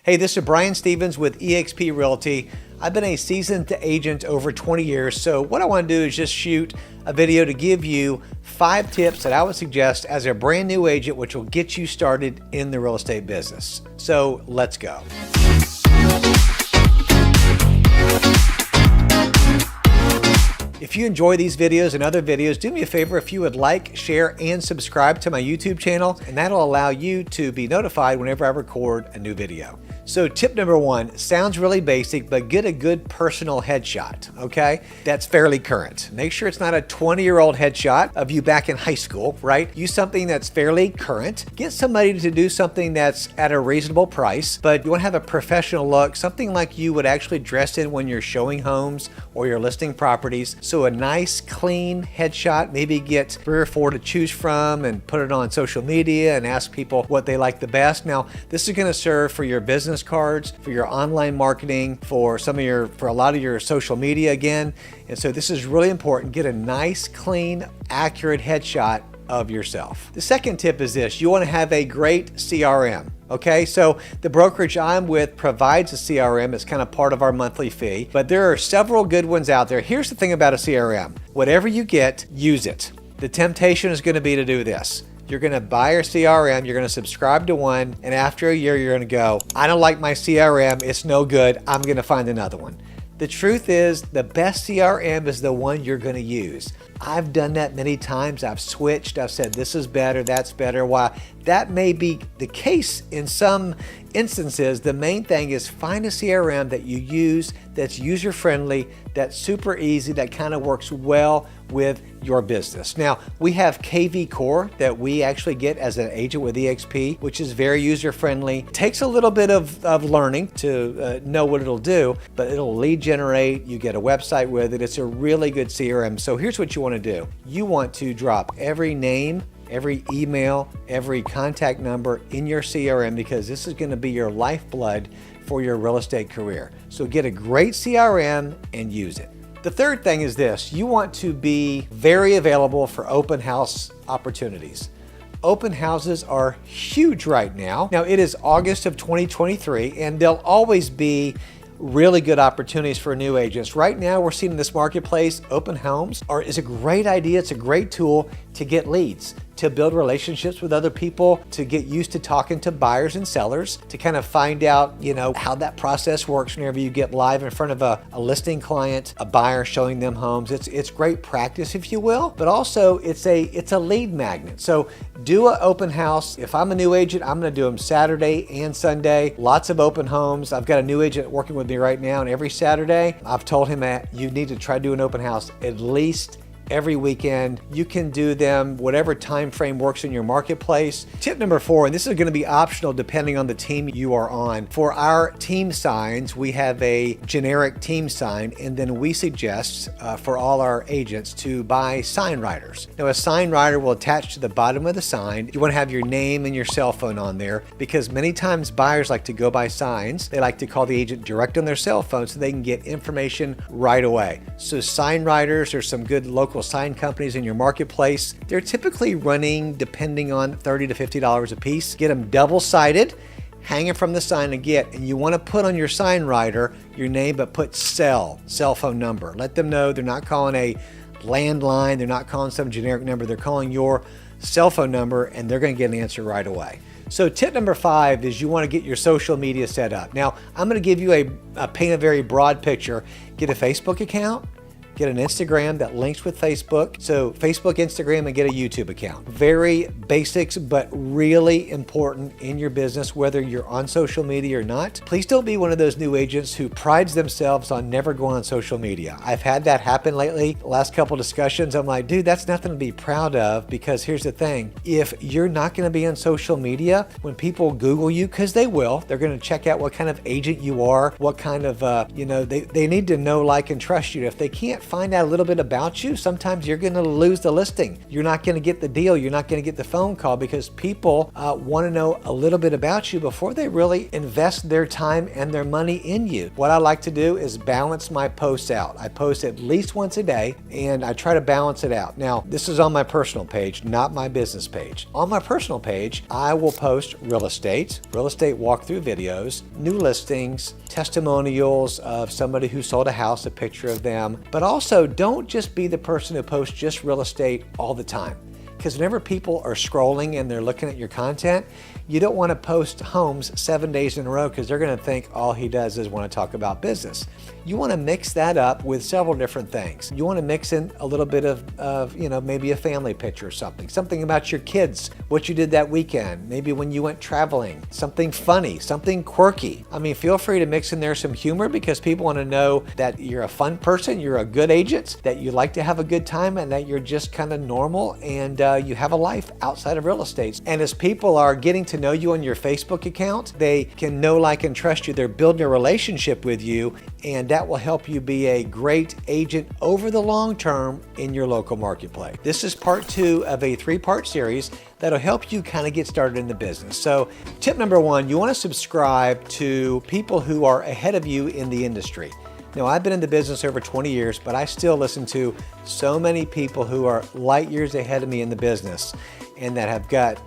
Hey, this is Brian Stevens with eXp Realty. I've been a seasoned agent over 20 years, so what I want to do is just shoot a video to give you 5 tips that I would suggest as a brand new agent, which will get you started in the real estate business. So let's go. If you enjoy these videos and other videos, do me a favor if you would like, share, and subscribe to my YouTube channel, and that'll allow you to be notified whenever I record a new video. So tip number 1, sounds really basic, but get a good personal headshot, okay? That's fairly current. Make sure it's not a 20-year-old headshot of you back in high school, right? Use something that's fairly current. Get somebody to do something that's at a reasonable price, but you want to have a professional look, something like you would actually dress in when you're showing homes or you're listing properties. So a nice, clean headshot, maybe get 3 or 4 to choose from and put it on social media and ask people what they like the best. Now, this is going to serve for your business cards, for your online marketing, for a lot of your social media again. And so this is really important. Get a nice, clean, accurate headshot of yourself. The second tip is this: you want to have a great CRM. Okay, so the brokerage I'm with provides a CRM. It's kind of part of our monthly fee, but there are several good ones out there. Here's the thing about a CRM. Whatever you get, use it. The temptation is going to be to do this. You're going to buy your CRM, you're going to subscribe to one, and after a year, you're going to go, I don't like my CRM, it's no good, I'm going to find another one. The truth is, the best CRM is the one you're going to use. I've done that many times. I've switched. I've said, this is better, that's better. While that may be the case in some instances, the main thing is find a CRM that you use that's user-friendly, that's super easy, that kind of works well with your business. Now, we have KV Core that we actually get as an agent with eXp, which is very user-friendly. Takes a little bit of learning to know what it'll do, but it'll lead generate. You get a website with it. It's a really good CRM. So here's what you want to do. You want to drop every name, every email, every contact number in your CRM, because this is going to be your lifeblood for your real estate career. So get a great CRM and use it. The third thing is this: you want to be very available for open house opportunities. Open houses are huge right now. Now, it is August of 2023, and there'll always be really good opportunities for new agents. Right now, we're seeing in this marketplace, open homes is a great idea. It's a great tool to get leads, to build relationships with other people, to get used to talking to buyers and sellers, to kind of find out, how that process works whenever you get live in front of a listing client, a buyer showing them homes. It's great practice, if you will, but also it's a lead magnet. So do an open house. If I'm a new agent, I'm going to do them Saturday and Sunday. Lots of open homes. I've got a new agent working with me right now, and every Saturday, I've told him that you need to try to do an open house at least every weekend. You can do them whatever time frame works in your marketplace. Tip number 4, and this is going to be optional depending on the team you are on. For our team signs, we have a generic team sign, and then we suggest for all our agents to buy sign writers. Now, a sign writer will attach to the bottom of the sign. You want to have your name and your cell phone on there, because many times buyers like to go buy signs. They like to call the agent direct on their cell phone so they can get information right away. So sign writers are some good local sign companies in your marketplace. They're typically running, depending on $30 to $50 a piece. Get them double-sided, hang it from the sign and you want to put on your sign writer your name, but put cell phone number. Let them know they're not calling a landline, they're not calling some generic number, they're calling your cell phone number, and they're going to get an answer right away. So tip number 5 is you want to get your social media set up. Now, I'm going to give you paint a very broad picture. Get a Facebook account, get an Instagram that links with Facebook. So Facebook, Instagram, and get a YouTube account. Very basics, but really important in your business, whether you're on social media or not. Please don't be one of those new agents who prides themselves on never going on social media. I've had that happen lately. The last couple discussions, I'm like, dude, that's nothing to be proud of, because here's the thing. If you're not going to be on social media, when people Google you, because they will, they're going to check out what kind of agent you are, what kind of, they need to know, like, and trust you. If they can't find out a little bit about you, sometimes you're going to lose the listing. You're not going to get the deal. You're not going to get the phone call because people want to know a little bit about you before they really invest their time and their money in you. What I like to do is balance my posts out. I post at least once a day and I try to balance it out. Now, this is on my personal page, not my business page. On my personal page, I will post real estate walkthrough videos, new listings, testimonials of somebody who sold a house, a picture of them. But also, don't just be the person who posts just real estate all the time. Because whenever people are scrolling and they're looking at your content, you don't want to post homes 7 days in a row because they're going to think all he does is want to talk about business. You want to mix that up with several different things. You want to mix in a little bit of maybe a family picture or something about your kids, what you did that weekend, maybe when you went traveling, something funny, something quirky. I mean, feel free to mix in there some humor because people want to know that you're a fun person, you're a good agent, that you like to have a good time, and that you're just kind of normal and you have a life outside of real estate. And as people are getting to know you on your Facebook account, they can know, like, and trust you. They're building a relationship with you, and that will help you be a great agent over the long term in your local marketplace. This is part 2 of a 3-part series that'll help you kind of get started in the business. So tip number 1, you want to subscribe to people who are ahead of you in the industry. Now, I've been in the business over 20 years, but I still listen to so many people who are light years ahead of me in the business and that have got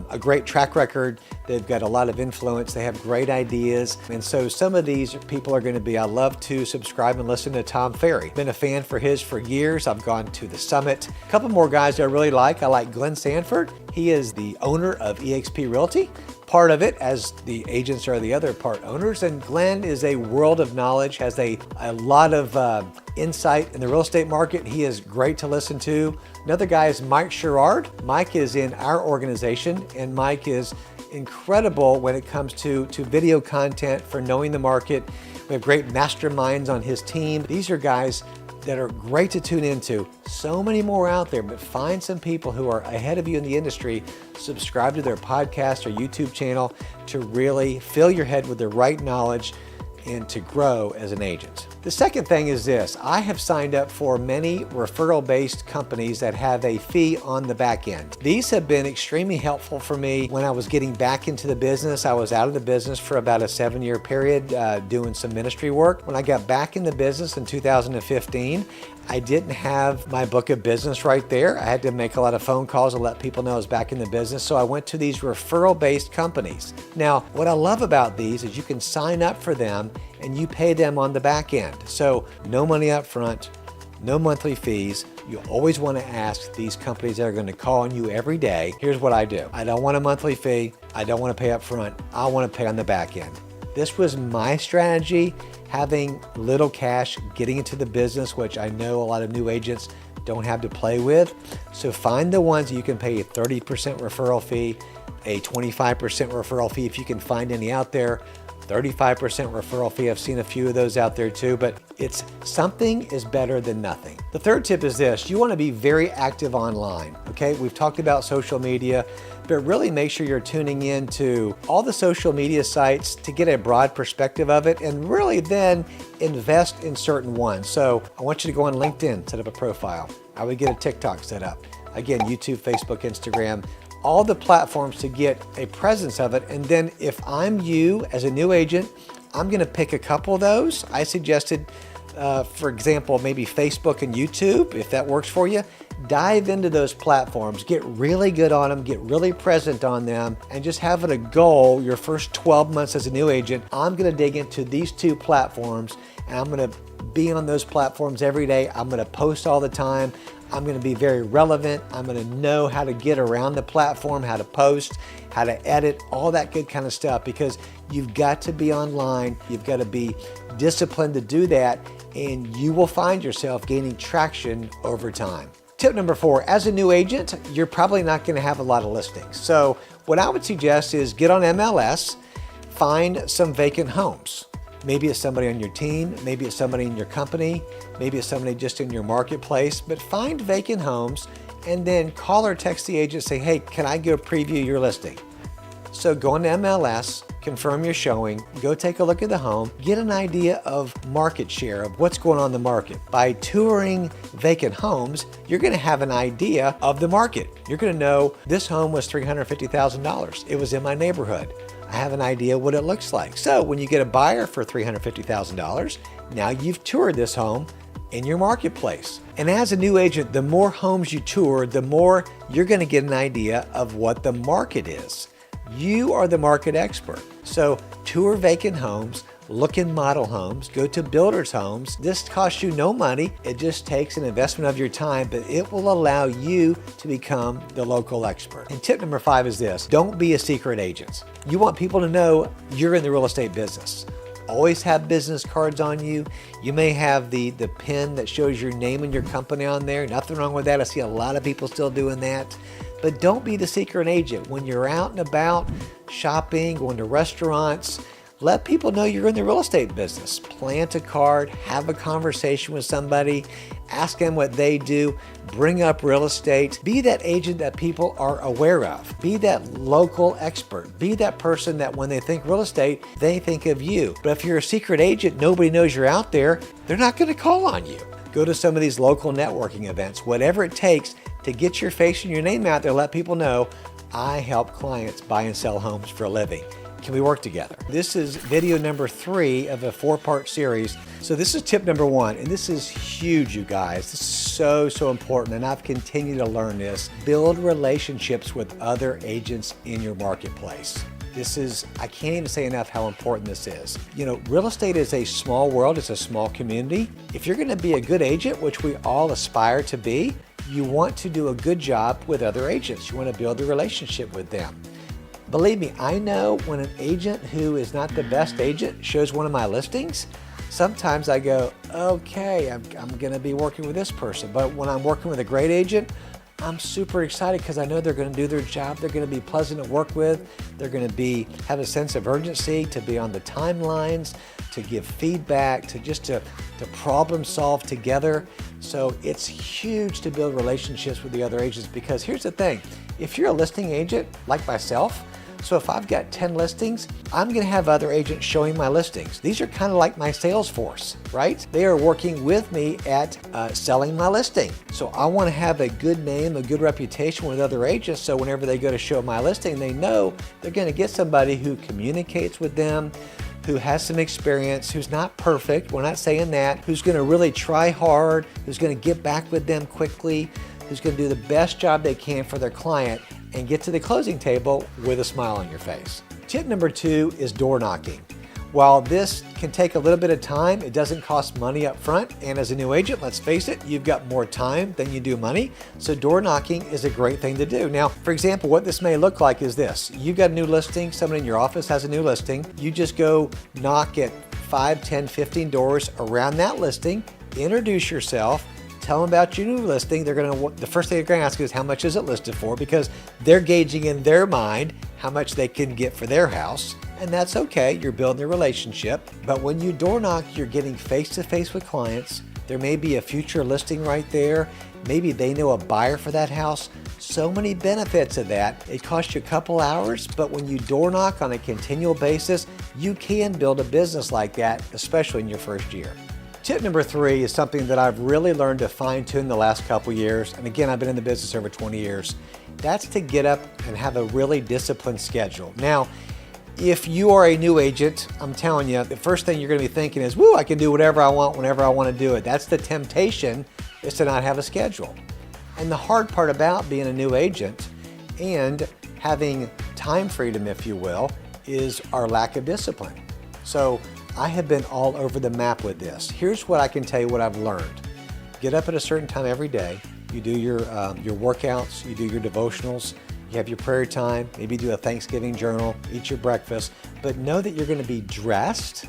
a great track record. They've got a lot of influence. They have great ideas. And so some of these people are going to be, I love to subscribe and listen to Tom Ferry. Been a fan for years. I've gone to the summit. A couple more guys I really like. I like Glenn Sanford. He is the owner of eXp Realty. Part of it, as the agents are the other part owners. And Glenn is a world of knowledge, has a lot of insight in the real estate market. He is great to listen to. Another guy is Mike Sherrard. Mike is in our organization, and Mike is incredible when it comes to video content for knowing the market. We have great masterminds on his team. These are guys that are great to tune into. So many more out there, but find some people who are ahead of you in the industry, subscribe to their podcast or YouTube channel to really fill your head with the right knowledge and to grow as an agent. The second thing is this: I have signed up for many referral-based companies that have a fee on the back end. These have been extremely helpful for me when I was getting back into the business. I was out of the business for about a 7-year period doing some ministry work. When I got back in the business in 2015, I didn't have my book of business right there. I had to make a lot of phone calls to let people know I was back in the business. So I went to these referral-based companies. Now, what I love about these is you can sign up for them and you pay them on the back end. So no money up front, no monthly fees. You always want to ask these companies that are going to call on you every day. Here's what I do. I don't want a monthly fee. I don't want to pay up front. I want to pay on the back end. This was my strategy, having little cash, getting into the business, which I know a lot of new agents don't have to play with. So find the ones you can pay a 30% referral fee, a 25% referral fee if you can find any out there, 35% referral fee. I've seen a few of those out there too, but it's something is better than nothing. The third tip is this: you want to be very active online. Okay, we've talked about social media, but really make sure you're tuning into all the social media sites to get a broad perspective of it, and really then invest in certain ones. So I want you to go on LinkedIn, set up a profile. I would get a TikTok set up. Again, YouTube, Facebook, Instagram, all the platforms to get a presence of it. And then if I'm you as a new agent, I'm going to pick a couple of those. I suggested, for example, maybe Facebook and YouTube, if that works for you. Dive into those platforms, get really good on them, get really present on them, and just having a goal your first 12 months as a new agent. I'm going to dig into these 2 platforms, and I'm going to be on those platforms every day. I'm going to post all the time. I'm going to be very relevant. I'm going to know how to get around the platform, how to post, how to edit, all that good kind of stuff, because you've got to be online. You've got to be disciplined to do that, and you will find yourself gaining traction over time. Tip number 4, as a new agent, you're probably not going to have a lot of listings. So what I would suggest is get on MLS, find some vacant homes. Maybe it's somebody on your team, maybe it's somebody in your company, maybe it's somebody just in your marketplace, but find vacant homes and then call or text the agent and say, hey, can I go preview your listing? So go into MLS, confirm your showing, go take a look at the home, get an idea of market share, of what's going on in the market. By touring vacant homes, you're going to have an idea of the market. You're going to know this home was $350,000. It was in my neighborhood. I have an idea what it looks like. So when you get a buyer for $350,000, now you've toured this home in your marketplace. And as a new agent, the more homes you tour, the more you're going to get an idea of what the market is. You are the market expert. So tour vacant homes, look in model homes, go to builders homes. This costs you no money. It just takes an investment of your time, but it will allow you to become the local expert. And tip number 5 is this: don't be a secret agent. You want people to know you're in the real estate business. Always have business cards on you. You may have the pin that shows your name and your company on there. Nothing wrong with that. I see a lot of people still doing that. But don't be the secret agent. When you're out and about shopping, going to restaurants, let people know you're in the real estate business. Plant a card, have a conversation with somebody, ask them what they do, bring up real estate. Be that agent that people are aware of. Be that local expert. Be that person that when they think real estate, they think of you. But if you're a secret agent, nobody knows you're out there, they're not going to call on you. Go to some of these local networking events, whatever it takes to get your face and your name out there. Let people know, I help clients buy and sell homes for a living. Can we work together? This is video number 3 of a 4-part series. So this is tip number 1, and this is huge, you guys. This is so important, and I've continued to learn this. Build relationships with other agents in your marketplace. I can't even say enough how important this is. You know, real estate is a small world, it's a small community. If you're gonna be a good agent, which we all aspire to be, you want to do a good job with other agents. You want to build a relationship with them. Believe me, I know when an agent who is not the best agent shows one of my listings, sometimes I go, okay, I'm going to be working with this person. But when I'm working with a great agent, I'm super excited because I know they're going to do their job. They're going to be pleasant to work with. They're going to have a sense of urgency, to be on the timelines, to give feedback, to problem solve together. So it's huge to build relationships with the other agents, because here's the thing. If you're a listing agent like myself, so if I've got 10 listings, I'm going to have other agents showing my listings. These are kind of like my sales force, right? They are working with me at selling my listing. So I want to have a good name, a good reputation with other agents, so whenever they go to show my listing, they know they're going to get somebody who communicates with them, who has some experience, who's not perfect, we're not saying that, who's going to really try hard, who's going to get back with them quickly, who's going to do the best job they can for their client and get to the closing table with a smile on your face. Tip number 2 is door knocking. While this can take a little bit of time, it doesn't cost money up front. And as a new agent, let's face it, you've got more time than you do money. So door knocking is a great thing to do. Now, for example, what this may look like is this. You've got a new listing, someone in your office has a new listing. You just go knock at 5, 10, 15 doors around that listing, introduce yourself, tell them about your new listing. The first thing they're going to ask is how much is it listed for, because they're gauging in their mind how much they can get for their house. And that's okay, you're building a relationship. But when you door knock, you're getting face-to-face with clients. There may be a future listing right there. Maybe they know a buyer for that house. So many benefits of that. It costs you a couple hours, but when you door knock on a continual basis, you can build a business like that, especially in your first year. Tip number 3 is something that I've really learned to fine-tune the last couple years. And again, I've been in the business over 20 years. That's to get up and have a really disciplined schedule. Now, if you are a new agent, I'm telling you, the first thing you're going to be thinking is, woo, I can do whatever I want, whenever I want to do it. That's the temptation, is to not have a schedule. And the hard part about being a new agent and having time freedom, if you will, is our lack of discipline. So I have been all over the map with this. Here's what I can tell you what I've learned. Get up at a certain time every day. You do your workouts, you do your devotionals, you have your prayer time, maybe do a Thanksgiving journal, eat your breakfast, but know that you're going to be dressed,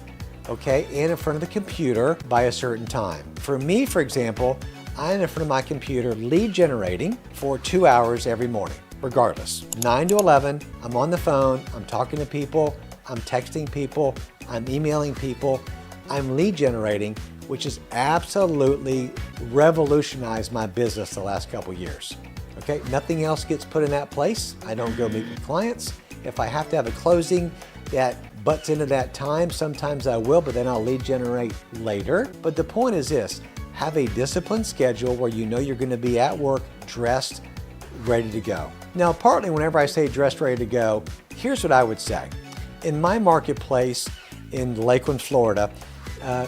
okay, and in front of the computer by a certain time. For me, for example, I'm in front of my computer lead generating for 2 hours every morning, regardless. 9 to 11, I'm on the phone, I'm talking to people, I'm texting people, I'm emailing people, I'm lead generating, which has absolutely revolutionized my business the last couple years. Okay, nothing else gets put in that place. I don't go meet with clients. If I have to have a closing, that butts into that time. Sometimes I will, but then I'll lead generate later. But the point is this, have a disciplined schedule where you know you're going to be at work, dressed, ready to go. Now, partly whenever I say dressed, ready to go, here's what I would say. In my marketplace in Lakeland, Florida,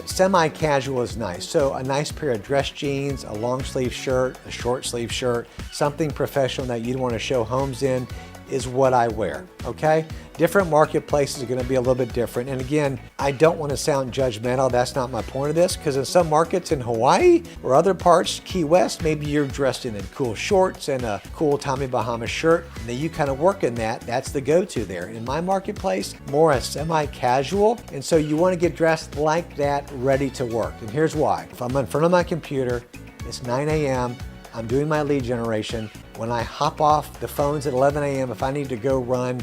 semi-casual is nice. So a nice pair of dress jeans, a long sleeve shirt, a short sleeve shirt, something professional that you'd want to show homes in is what I wear, okay? Different marketplaces are gonna be a little bit different. And again, I don't wanna sound judgmental. That's not my point of this, because in some markets in Hawaii or other parts, Key West, maybe you're dressed in cool shorts and a cool Tommy Bahama shirt, and then you kind of work in that. That's the go-to there. In my marketplace, more a semi-casual, and so you wanna get dressed like that, ready to work. And here's why. If I'm in front of my computer, it's 9 a.m., I'm doing my lead generation. When I hop off the phones at 11 a.m., if I need to go run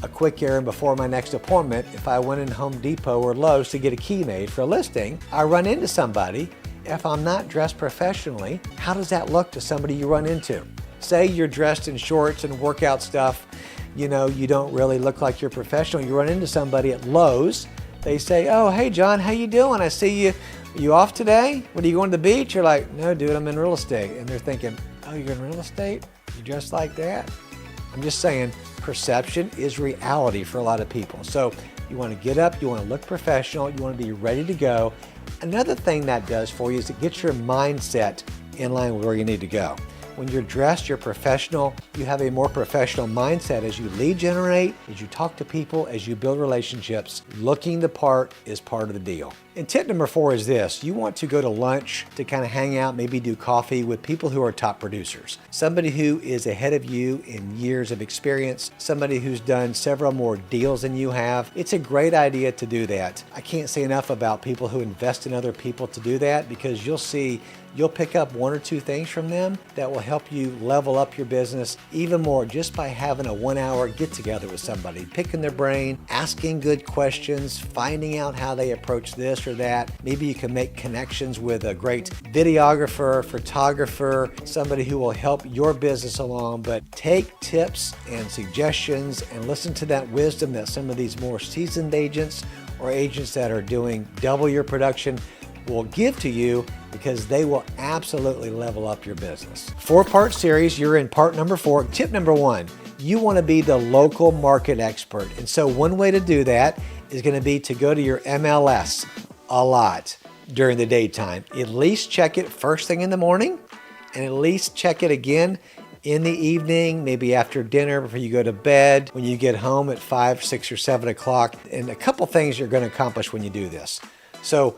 a quick errand before my next appointment, if I went in Home Depot or Lowe's to get a key made for a listing, I run into somebody. If I'm not dressed professionally, how does that look to somebody you run into? Say you're dressed in shorts and workout stuff, you know, you don't really look like you're professional. You run into somebody at Lowe's, they say, oh, hey John, how you doing? I see you. Are you off today? What, are you going to the beach? You're like, no dude, I'm in real estate. And they're thinking, oh, you're in real estate? You dress like that? I'm just saying, perception is reality for a lot of people. So you want to get up, you want to look professional, you want to be ready to go. Another thing that does for you is it gets your mindset in line with where you need to go. When you're dressed, you're professional, you have a more professional mindset as you lead generate, as you talk to people, as you build relationships. Looking the part is part of the deal. And tip number 4 is this. You want to go to lunch to kind of hang out, maybe do coffee with people who are top producers. Somebody who is ahead of you in years of experience, somebody who's done several more deals than you have. It's a great idea to do that. I can't say enough about people who invest in other people to do that, because you'll pick up 1 or 2 things from them that will help you level up your business even more just by having a 1-hour get together with somebody, picking their brain, asking good questions, finding out how they approach this or that. Maybe you can make connections with a great videographer, photographer, somebody who will help your business along. But take tips and suggestions and listen to that wisdom that some of these more seasoned agents or agents that are doing double your production will give to you, because they will absolutely level up your business. 4-part series, you're in part number 4. Tip number 1, you want to be the local market expert. And so one way to do that is going to be to go to your MLS a lot during the daytime. At least check it first thing in the morning, and at least check it again in the evening, maybe after dinner, before you go to bed, when you get home at 5, 6, or 7 o'clock. And a couple things you're going to accomplish when you do this. So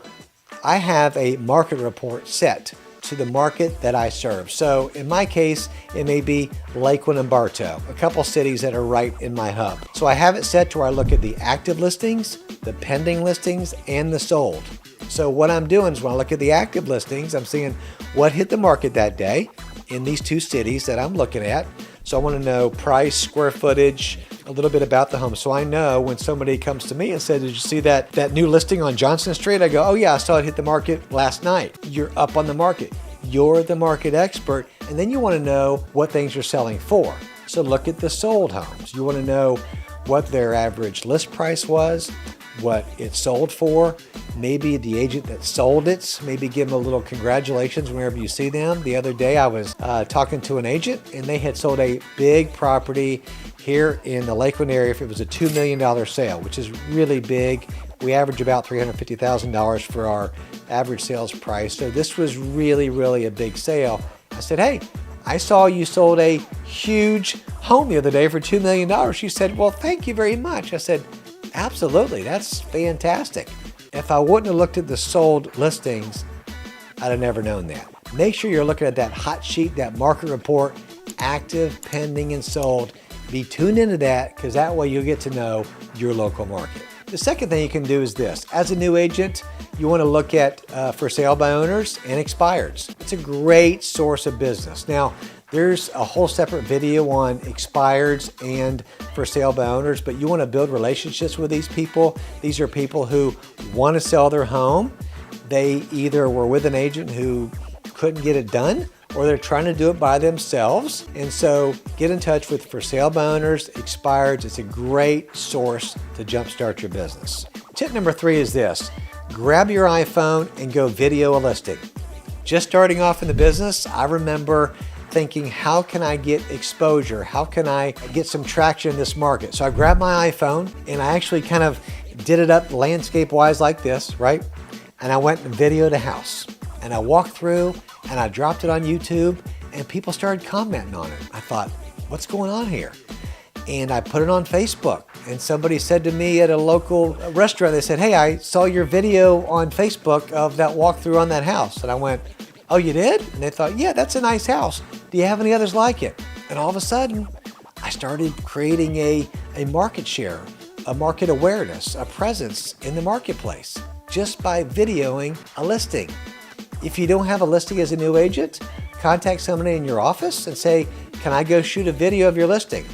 I have a market report set to the market that I serve. So in my case, it may be Lakeland and Bartow, a couple cities that are right in my hub. So I have it set to where I look at the active listings, the pending listings, and the sold. So what I'm doing is when I look at the active listings, I'm seeing what hit the market that day in these 2 cities that I'm looking at. So I want to know price, square footage, a little bit about the home. So I know when somebody comes to me and says, did you see that new listing on Johnson Street? I go, oh yeah, I saw it hit the market last night. You're up on the market. You're the market expert. And then you want to know what things you're selling for. So look at the sold homes. You want to know what their average list price was, what it sold for, maybe the agent that sold it, maybe give them a little congratulations whenever you see them. The other day I was talking to an agent, and they had sold a big property here in the Lakeland area. If it was a $2 million sale, which is really big. We average about $350,000 for our average sales price. So this was really, really a big sale. I said, hey, I saw you sold a huge home the other day for $2 million. She said, well, thank you very much. I said, absolutely, that's fantastic. If I wouldn't have looked at the sold listings, I'd have never known that. Make sure you're looking at that hot sheet, that market report, active, pending, and sold. Be tuned into that, because that way you'll get to know your local market. The second thing you can do is this. As a new agent, you want to look at for sale by owners and expireds. It's a great source of business. Now, there's a whole separate video on expireds and for sale by owners, but you want to build relationships with these people. These are people who want to sell their home. They either were with an agent who couldn't get it done, or they're trying to do it by themselves. And so get in touch with For Sale by Owners, Expireds. It's a great source to jumpstart your business. Tip number 3 is this: grab your iPhone and go video a listing. Just starting off in the business, I remember thinking, how can I get exposure? How can I get some traction in this market? So I grabbed my iPhone and I actually kind of did it up landscape-wise like this, right? And I went and videoed a house. And I walked through and I dropped it on YouTube and people started commenting on it. I thought, what's going on here? And I put it on Facebook. And somebody said to me at a local restaurant, they said, hey, I saw your video on Facebook of that walkthrough on that house. And I went, oh, you did? And they thought, yeah, that's a nice house. Do you have any others like it? And all of a sudden, I started creating a market share, a market awareness, a presence in the marketplace just by videoing a listing. If you don't have a listing as a new agent, contact somebody in your office and say, can I go shoot a video of your listing?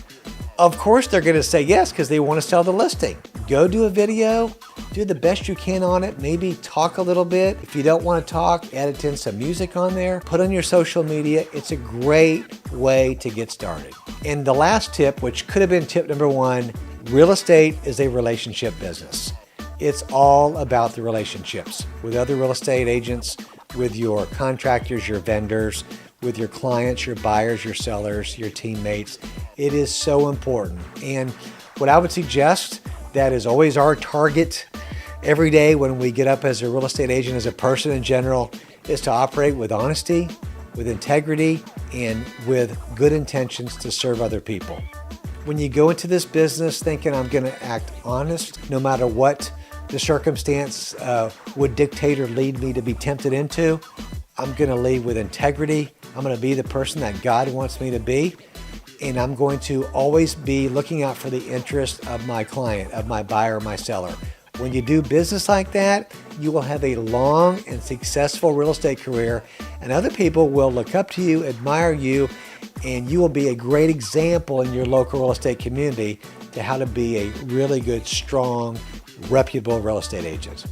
Of course, they're going to say yes because they want to sell the listing. Go do a video, do the best you can on it, maybe talk a little bit. If you don't want to talk, edit in some music on there, put on your social media. It's a great way to get started. And the last tip, which could have been tip number 1, real estate is a relationship business. It's all about the relationships with other real estate agents, with your contractors, your vendors, with your clients, your buyers, your sellers, your teammates. It is so important. And what I would suggest, that is always our target every day when we get up as a real estate agent, as a person in general, is to operate with honesty, with integrity, and with good intentions to serve other people. When you go into this business thinking I'm going to act honest, no matter what the circumstance would dictate or lead me to be tempted into, I'm going to lead with integrity. I'm going to be the person that God wants me to be. And I'm going to always be looking out for the interest of my client, of my buyer, my seller. When you do business like that, you will have a long and successful real estate career, and other people will look up to you, admire you, and you will be a great example in your local real estate community to how to be a really good, strong, reputable real estate agent.